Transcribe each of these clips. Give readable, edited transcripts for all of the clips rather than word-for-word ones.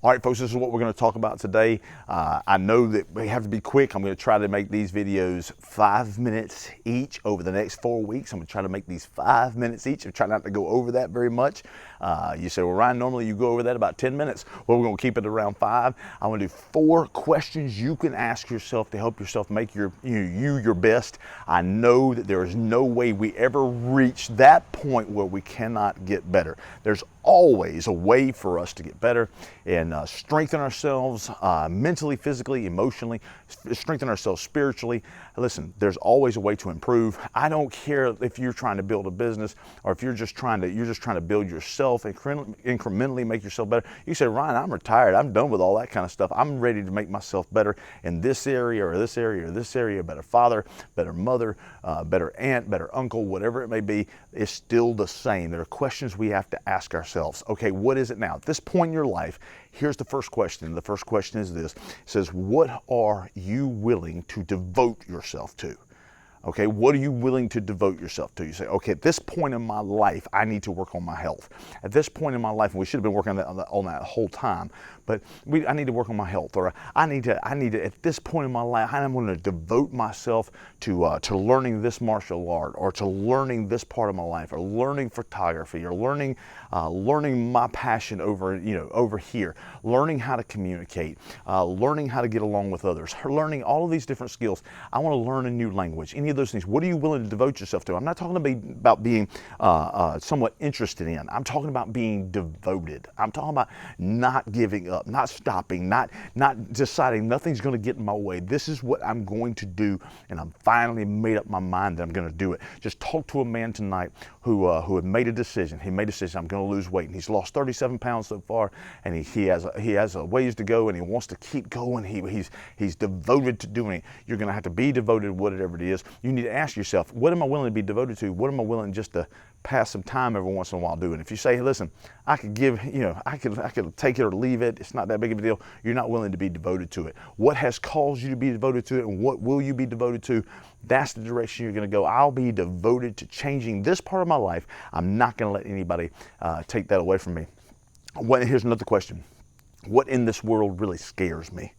All right, folks, this is what we're going to talk about today. I know that we have to be quick. I'm going to try to make these videos 5 minutes each over the next 4 weeks. I'm going to try to make these 5 minutes each. I'm trying not to go over that very much. You say, well, Ryan, normally you go over that about 10 minutes. Well, we're going to keep it around 5. I want to do 4 questions you can ask yourself to help yourself make you your best. I know that there is no way we ever reach that point where we cannot get better. There's always a way for us to get better and strengthen ourselves mentally, physically, emotionally, strengthen ourselves spiritually. Listen, there's always a way to improve. I don't care if you're trying to build a business or if you're just trying to build yourself and incrementally make yourself better. You say, Ryan, I'm retired. I'm done with all that kind of stuff. I'm ready to make myself better in this area or this area or this area. Better father, better mother, better aunt, better uncle, whatever it may be. It's still the same. There are questions we have to ask ourselves. Okay, what is it now? At this point in your life, here's the first question. The first question is this. It says, what are you willing to devote yourself to? Okay, what are you willing to devote yourself to? You say, okay, at this point in my life, I need to work on my health. At this point in my life, and we should have been working on that whole time, but I need to work on my health, or I need to, at this point in my life, I'm going to devote myself to learning this martial art, or to learning this part of my life, or learning photography, or learning my passion over here, learning how to communicate, learning how to get along with others, learning all of these different skills. I want to learn a new language. Any of those things. What are you willing to devote yourself to? I'm not talking about being somewhat interested in. I'm talking about being devoted. I'm talking about not giving up, not stopping, not deciding nothing's going to get in my way. This is what I'm going to do, and I'm finally made up my mind that I'm going to do it. Just talk to a man tonight who had made a decision. He made a decision. I'm going to lose weight, and he's lost 37 pounds so far, and he has a ways to go, and he wants to keep going. He's devoted to doing it. You're going to have to be devoted to whatever it is. You need to ask yourself, what am I willing to be devoted to? What am I willing just to pass some time every once in a while doing? If you say, hey, listen, I could give, I could take it or leave it. It's not that big of a deal. You're not willing to be devoted to it. What has caused you to be devoted to it, and what will you be devoted to? That's the direction you're going to go. I'll be devoted to changing this part of my life. I'm not going to let anybody take that away from me. Here's another question. What in this world really scares me?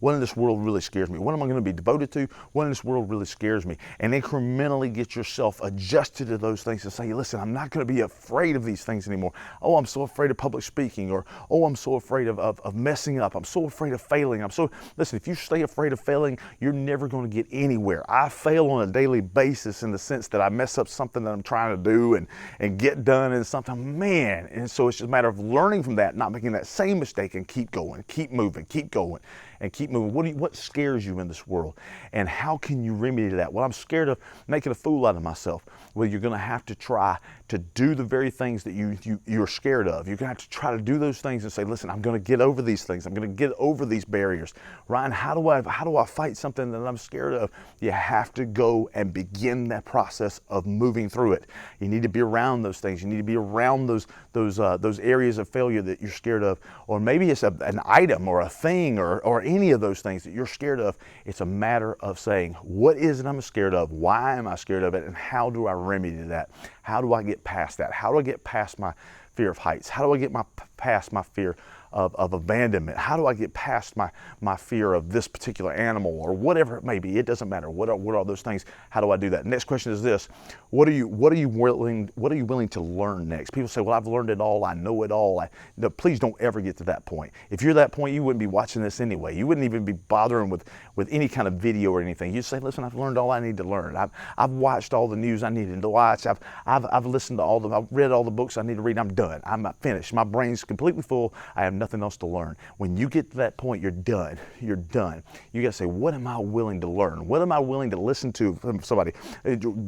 What in this world really scares me? What am I going to be devoted to? What in this world really scares me? And incrementally get yourself adjusted to those things and say, listen, I'm not going to be afraid of these things anymore. Oh, I'm so afraid of public speaking, or oh, I'm so afraid of messing up. I'm so afraid of failing. Listen, if you stay afraid of failing, you're never going to get anywhere. I fail on a daily basis in the sense that I mess up something that I'm trying to do and get done in something, man. And so it's just a matter of learning from that, not making that same mistake, and keep going, keep moving, keep going, and keep moving. What scares you in this world, and how can you remedy that? Well, I'm scared of making a fool out of myself. Well, you're going to have to try to do the very things that you're scared of. You're going to have to try to do those things and say, listen, I'm going to get over these things. I'm going to get over these barriers. Ryan, how do I fight something that I'm scared of? You have to go and begin that process of moving through it. You need to be around those things. You need to be around those areas of failure that you're scared of, or maybe it's an item or a thing or any of those things that you're scared of. It's a matter of saying, what is it I'm scared of? Why am I scared of it? And how do I remedy that? How do I get past that? How do I get past my fear of heights? How do I get past my fear of abandonment? How do I get past my fear of this particular animal, or whatever it may be? It doesn't matter. What are those things? How do I do that? Next question is this: what are you willing to learn next? People say, well, I've learned it all. I know it all. No, please don't ever get to that point. If you're that point, you wouldn't be watching this anyway. You wouldn't even be bothering with any kind of video or anything. You'd say, listen, I've learned all I need to learn. I've watched all the news I needed to watch. I've listened to I've read all the books I need to read. I'm done. I'm finished. My brain's completely full. I have nothing else to learn. When you get to that point, you're done. You're done. You got to say, what am I willing to learn? What am I willing to listen to from somebody?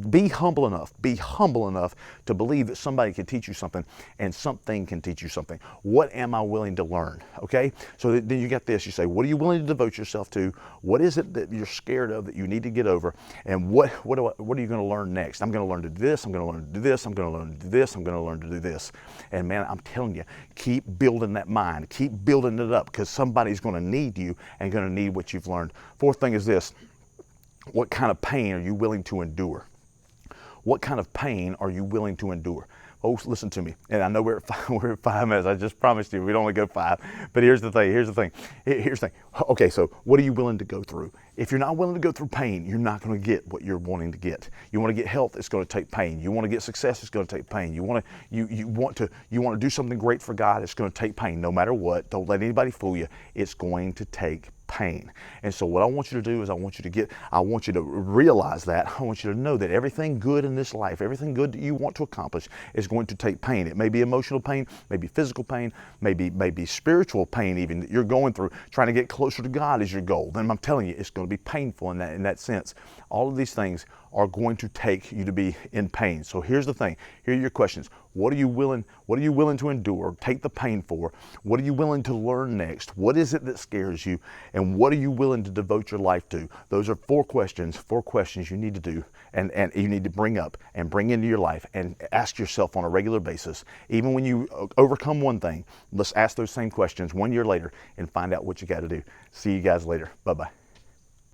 Be humble enough to believe that somebody can teach you something, and something can teach you something. What am I willing to learn? Okay? So then you got this. You say, what are you willing to devote yourself to? What is it that you're scared of that you need to get over? And what are you going to learn next? I'm going to learn to do this. I'm going to learn to do this. I'm going to learn to do this. I'm going to learn to do this. And man, I'm telling you, keep building that mind. Keep building it up, because somebody's going to need you and going to need what you've learned. Fourth thing is this: what kind of pain are you willing to endure? What kind of pain are you willing to endure? Oh, listen to me. And I know we're at 5 minutes. I just promised you we'd only go 5. But here's the thing. Okay, so what are you willing to go through? If you're not willing to go through pain, you're not going to get what you're wanting to get. You want to get health, it's going to take pain. You want to get success, it's going to take pain. You want to do something great for God, it's going to take pain. No matter what, don't let anybody fool you. It's going to take pain. And so what I want you to do is I want you to realize that. I want you to know that everything good in this life, everything good that you want to accomplish is going to take pain. It may be emotional pain, maybe physical pain, maybe spiritual pain even that you're going through. Trying to get closer to God is your goal. Then I'm telling you, it's going to be painful in that sense. All of these things are going to take you to be in pain. So here's the thing. Here are your questions. What are you willing to endure? Take the pain for? What are you willing to learn next? What is it that scares you? And what are you willing to devote your life to? Those are 4 questions you need to do and you need to bring up and bring into your life and ask yourself on a regular basis. Even when you overcome one thing, let's ask those same questions 1 year later and find out what you got to do. See you guys later. Bye-bye.